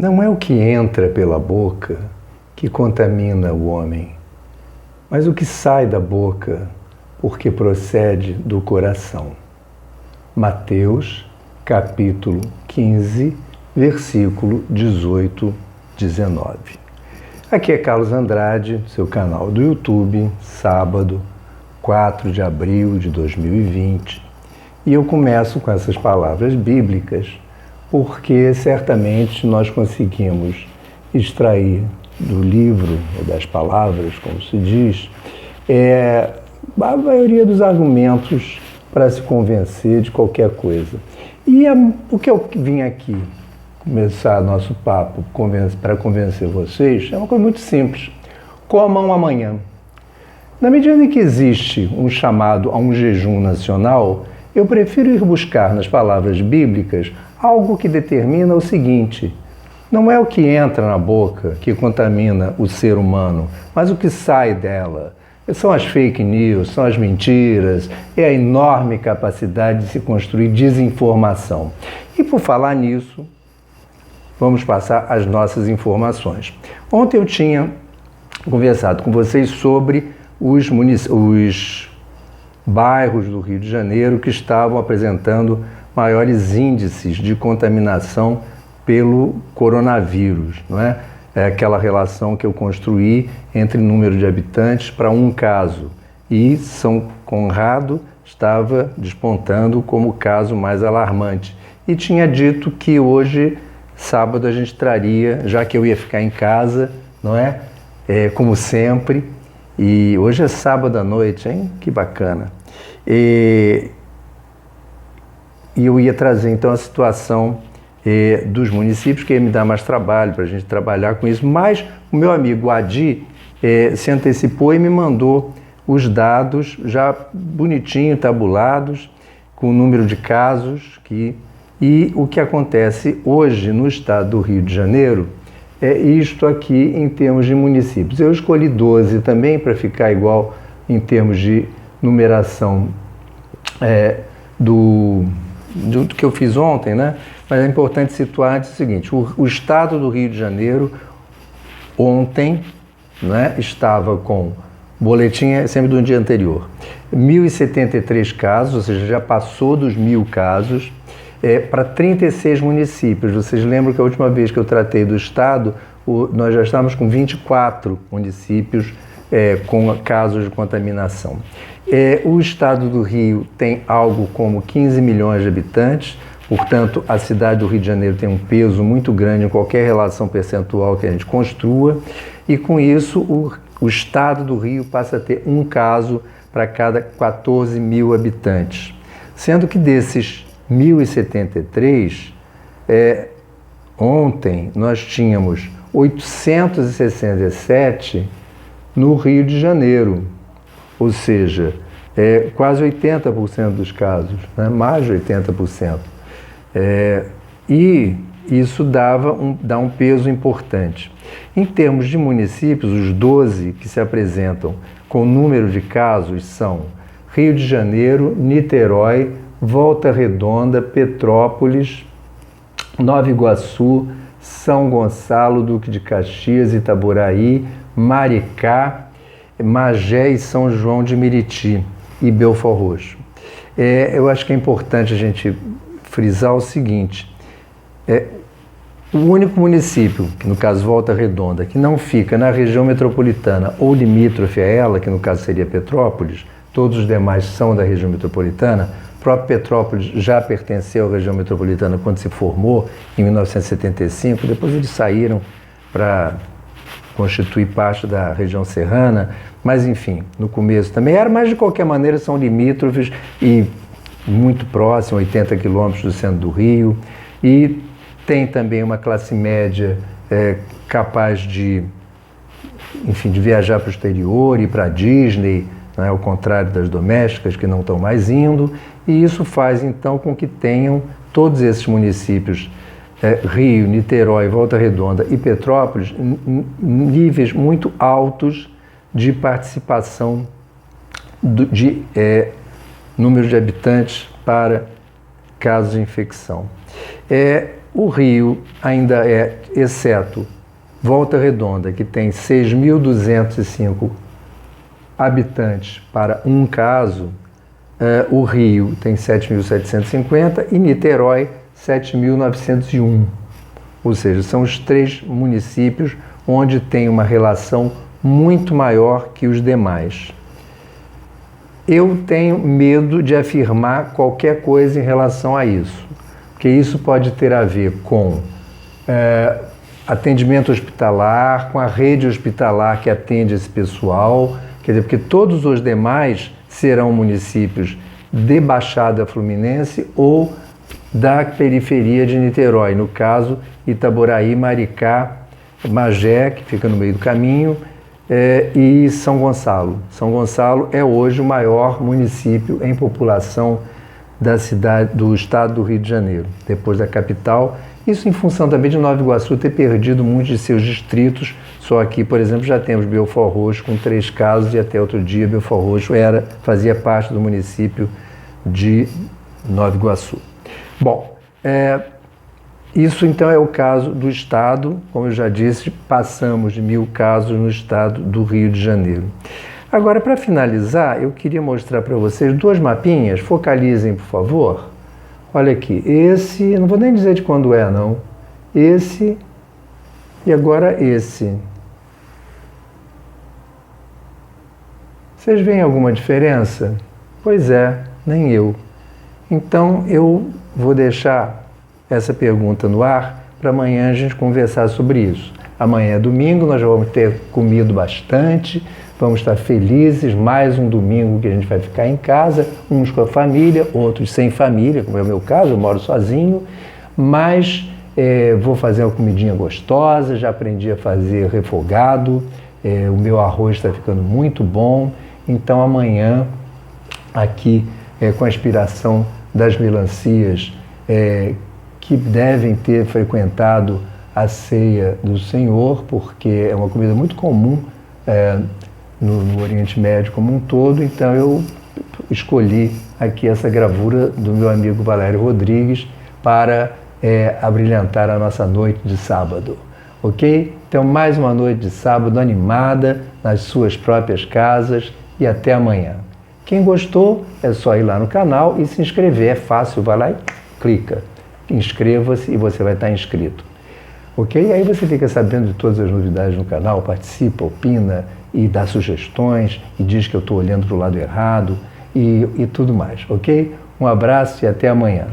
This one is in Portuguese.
Não é o que entra pela boca que contamina o homem, mas o que sai da boca, porque procede do coração. Mateus, capítulo 15, versículo 18, 19. Aqui é Carlos Andrade, seu canal do YouTube, sábado, 4 de abril de 2020. E eu começo com essas palavras bíblicas, porque certamente nós conseguimos extrair do livro, ou das palavras, como se diz, a maioria dos argumentos para se convencer de qualquer coisa. E o que eu vim aqui começar nosso papo para convencer vocês é uma coisa muito simples. Comam amanhã. Na medida em que existe um chamado a um jejum nacional, eu prefiro ir buscar nas palavras bíblicas algo que determina o seguinte: não é o que entra na boca que contamina o ser humano, mas o que sai dela. São as fake news, são as mentiras, é a enorme capacidade de se construir desinformação. E por falar nisso, vamos passar as nossas informações. Ontem eu tinha conversado com vocês sobre os bairros do Rio de Janeiro que estavam apresentando maiores índices de contaminação pelo coronavírus, não é? É aquela relação que eu construí entre número de habitantes para um caso. E São Conrado estava despontando como o caso mais alarmante. E tinha dito que hoje, sábado, a gente traria, já que eu ia ficar em casa, não é? Como sempre. E hoje é sábado à noite, hein? Que bacana. E eu ia trazer, então, a situação dos municípios, que ia me dar mais trabalho para a gente trabalhar com isso. Mas o meu amigo Adi se antecipou e me mandou os dados já bonitinho, tabulados, com o número de casos e o que acontece hoje no estado do Rio de Janeiro. É isto aqui em termos de municípios. Eu escolhi 12 também para ficar igual em termos de numeração do que eu fiz ontem, né? Mas é importante situar antes o seguinte: o estado do Rio de Janeiro ontem, né, estava com boletim sempre do dia anterior, 1.073 casos, ou seja, já passou dos 1.000 casos, para 36 municípios. Vocês lembram que a última vez que eu tratei do estado, nós já estávamos com 24 municípios com casos de contaminação. O estado do Rio tem algo como 15 milhões de habitantes, portanto, a cidade do Rio de Janeiro tem um peso muito grande em qualquer relação percentual que a gente construa, e com isso o estado do Rio passa a ter um caso para cada 14 mil habitantes, sendo que desses 1.073, ontem nós tínhamos 867 no Rio de Janeiro, ou seja, quase 80% dos casos, né? Mais de 80%. E isso dá um peso importante. Em termos de municípios, os 12 que se apresentam com número de casos são Rio de Janeiro, Niterói, Volta Redonda, Petrópolis, Nova Iguaçu, São Gonçalo, Duque de Caxias, Itaboraí, Maricá, Magé e São João de Meriti e Belford Roxo. Eu acho que é importante a gente frisar o seguinte: o único município, que no caso Volta Redonda, que não fica na região metropolitana ou limítrofe a ela, que no caso seria Petrópolis, todos os demais são da região metropolitana. O próprio Petrópolis já pertenceu à região metropolitana quando se formou, em 1975, depois eles saíram para constituir parte da região serrana, mas enfim, no começo também era, mas de qualquer maneira são limítrofes e muito próximo, 80 quilômetros do centro do Rio, e tem também uma classe média capaz de, enfim, de viajar para o exterior, ir para a Disney, né, ao contrário das domésticas que não estão mais indo, e isso faz então com que tenham todos esses municípios, Rio, Niterói, Volta Redonda e Petrópolis, níveis muito altos de participação de número de habitantes para casos de infecção. O Rio ainda é, exceto Volta Redonda, que tem 6.205 habitantes para um caso, o Rio tem 7.750 e Niterói 7.901. Ou seja, são os 3 municípios onde tem uma relação muito maior que os demais. Eu tenho medo de afirmar qualquer coisa em relação a isso, porque isso pode ter a ver com atendimento hospitalar, com a rede hospitalar que atende esse pessoal, quer dizer, porque todos os demais serão municípios de Baixada Fluminense ou da periferia de Niterói, no caso Itaboraí, Maricá, Magé, que fica no meio do caminho, e São Gonçalo. São Gonçalo é hoje o maior município em população da cidade, do estado do Rio de Janeiro, depois da capital. Isso em função também de Nova Iguaçu ter perdido muitos de seus distritos. Só aqui, por exemplo, já temos Belford Roxo com 3 casos e até outro dia Belford Roxo fazia parte do município de Nova Iguaçu. Bom, isso então é o caso do estado. Como eu já disse, passamos de 1.000 casos no estado do Rio de Janeiro. Agora, para finalizar, eu queria mostrar para vocês 2 mapinhas. Focalizem, por favor. Olha aqui, esse, não vou nem dizer de quando é, não. Esse e agora esse. Vocês veem alguma diferença? Pois é, nem eu. Então, eu vou deixar essa pergunta no ar para amanhã a gente conversar sobre isso. Amanhã é domingo, nós já vamos ter comido bastante, vamos estar felizes, mais um domingo que a gente vai ficar em casa, uns com a família, outros sem família, como é o meu caso, eu moro sozinho, mas vou fazer uma comidinha gostosa, já aprendi a fazer refogado, o meu arroz está ficando muito bom, então amanhã, aqui com a inspiração das melancias que devem ter frequentado a ceia do Senhor, porque é uma comida muito comum no Oriente Médio como um todo, então eu escolhi aqui essa gravura do meu amigo Valério Rodrigues para abrilhantar a nossa noite de sábado, ok? Então, mais uma noite de sábado animada nas suas próprias casas e até amanhã. Quem gostou, é só ir lá no canal e se inscrever, é fácil, vai lá e clica, inscreva-se e você vai estar inscrito. Ok? Aí você fica sabendo de todas as novidades no canal, participa, opina e dá sugestões e diz que eu estou olhando para o lado errado e tudo mais, ok? Um abraço e até amanhã.